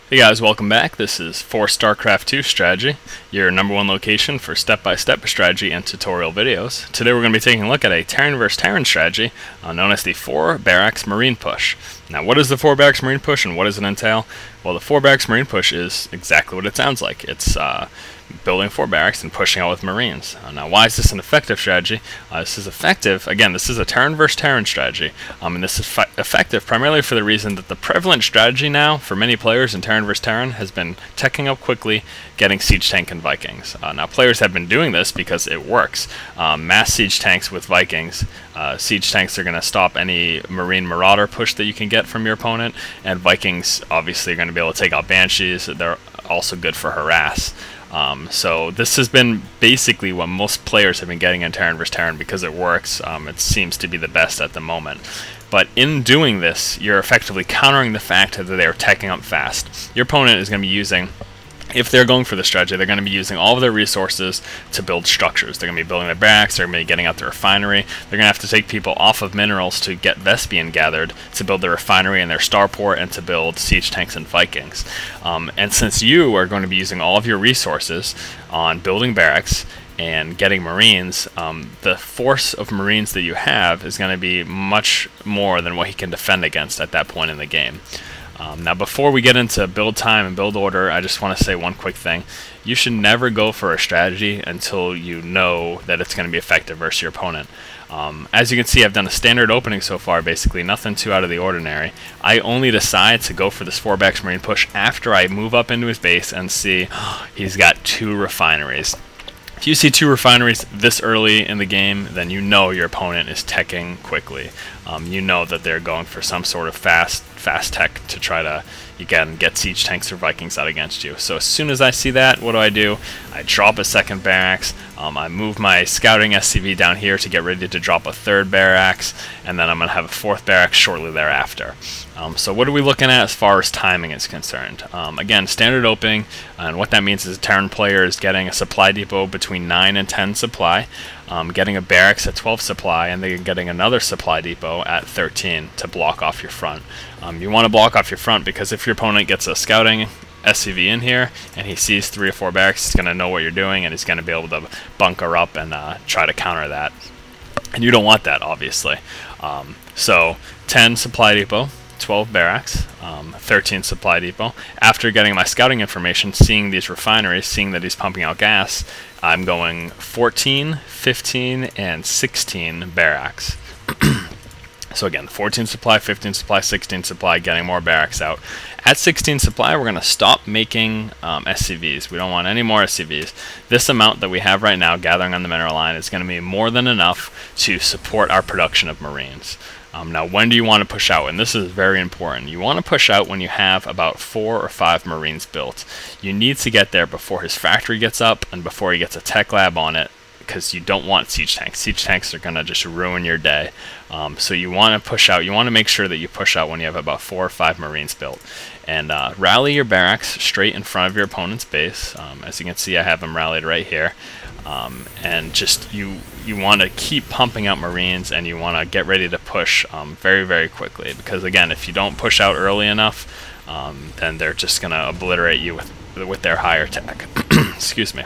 Hey guys, welcome back. This is for StarCraft 2 Strategy, your #1 location for step-by-step strategy and tutorial videos. Today we're going to be taking a look at a Terran vs. Terran strategy known as the 4 Barracks Marine Push. Now, what is the 4 Barracks Marine Push and what does it entail? Well, the 4 Barracks Marine Push is exactly what it sounds like. It's building 4 barracks and pushing out with Marines. Now, why is this an effective strategy? This is effective, again, this is a Terran vs. Terran strategy, and this is effective primarily for the reason that the prevalent strategy now for many players in Terran vs. Terran has been teching up quickly, getting Siege Tank and Vikings. Now, players have been doing this because it works. Mass Siege Tanks with Vikings. Siege Tanks are going to stop any Marine Marauder push that you can get from your opponent, and Vikings obviously are going to be able to take out Banshees. They're also good for harass. So this has been basically what most players have been getting in Terran vs. Terran because it works. It seems to be the best at the moment. But in doing this, you're effectively countering the fact that they're teching up fast. Your opponent is going to be using, if they're going for the strategy, they're going to be using all of their resources to build structures. They're going to be building their barracks, they're going to be getting out the refinery, they're going to have to take people off of minerals to get Vespian gathered, to build the refinery and their starport, and to build siege tanks and Vikings. And since you are going to be using all of your resources on building barracks and getting Marines, the force of Marines that you have is going to be much more than what he can defend against at that point in the game. Now, before we get into build time and build order, I just want to say one quick thing. You should never go for a strategy until you know that it's going to be effective versus your opponent. As you can see, I've done a standard opening so far, basically nothing too out of the ordinary. I only decide to go for this 4 Barracks Marine push after I move up into his base and see he's got 2 refineries. If you see 2 refineries this early in the game, then you know your opponent is teching quickly. You know that they're going for some sort of fast tech to try to, again, get siege tanks or Vikings out against you. So as soon as I see that, what do? I drop a 2nd barracks, I move my scouting SCV down here to get ready to drop a 3rd barracks, and then I'm going to have a 4th barracks shortly thereafter. So what are we looking at as far as timing is concerned? Again, standard opening, and what that means is a Terran player is getting a supply depot between 9 and 10 supply, getting a barracks at 12 supply, and then getting another supply depot at 13 to block off your front. You want to block off your front because if your opponent gets a scouting SCV in here and he sees 3 or 4 barracks, he's going to know what you're doing and he's going to be able to bunker up and try to counter that. And you don't want that, obviously. So 10 supply depot, 12 barracks, 13 supply depot. After getting my scouting information, seeing these refineries, seeing that he's pumping out gas, I'm going 14, 15, and 16 barracks. So again, 14 supply, 15 supply, 16 supply, getting more barracks out. At 16 supply, we're going to stop making SCVs. We don't want any more SCVs. This amount that we have right now gathering on the mineral line is going to be more than enough to support our production of Marines. Now, when do you want to push out? And this is very important. You want to push out when you have about 4 or 5 Marines built. You need to get there before his factory gets up and before he gets a tech lab on it, because you don't want siege tanks. Siege tanks are going to just ruin your day. So you want to push out. You want to make sure that you push out when you have about 4 or 5 Marines built. And rally your barracks straight in front of your opponent's base. As you can see, I have them rallied right here. And just you want to keep pumping out Marines, and you want to get ready to push very, very quickly. Because again, if you don't push out early enough, then they're just going to obliterate you with their higher tech. Excuse me.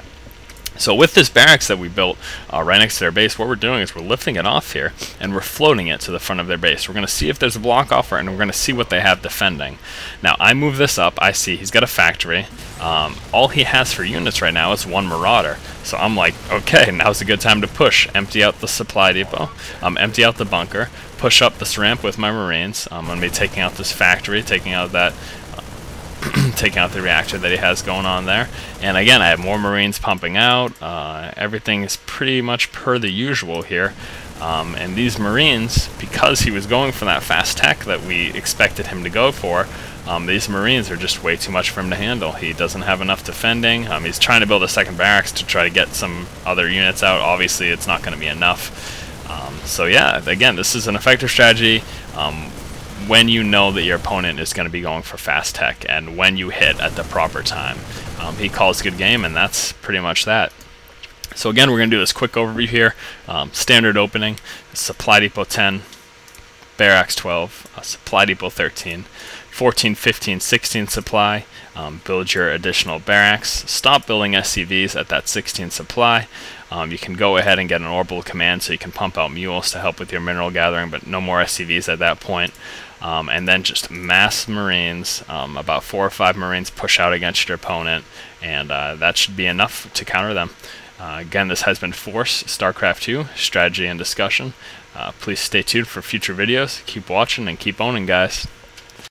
So with this barracks that we built right next to their base, what we're doing is we're lifting it off here and we're floating it to the front of their base. We're going to see if there's a block offer, and we're going to see what they have defending. Now, I move this up. I see he's got a factory. All he has for units right now is 1 Marauder. So I'm like, okay, now's a good time to push. Empty out the supply depot, empty out the bunker, push up this ramp with my Marines. I'm going to be taking out this factory, taking out that taking out the reactor that he has going on there. And again, I have more Marines pumping out. Everything is pretty much per the usual here. And these Marines, because he was going for that fast tech that we expected him to go for, these Marines are just way too much for him to handle. He doesn't have enough defending. He's trying to build a 2nd barracks to try to get some other units out. Obviously, it's not going to be enough. So yeah, again, this is an effective strategy when you know that your opponent is going to be going for fast tech and when you hit at the proper time. He calls good game, and that's pretty much that. So again, we're going to do this quick overview here. Standard opening, supply depot 10, barracks 12, supply depot 13, 14, 15, 16 supply, build your additional barracks. Stop building SCVs at that 16 supply. You can go ahead and get an orbital command so you can pump out mules to help with your mineral gathering, but no more SCVs at that point. And then just mass Marines, about 4 or 5 Marines push out against your opponent, and that should be enough to counter them. Again, this has been Force StarCraft 2 Strategy and Discussion. Please stay tuned for future videos. Keep watching and keep owning, guys.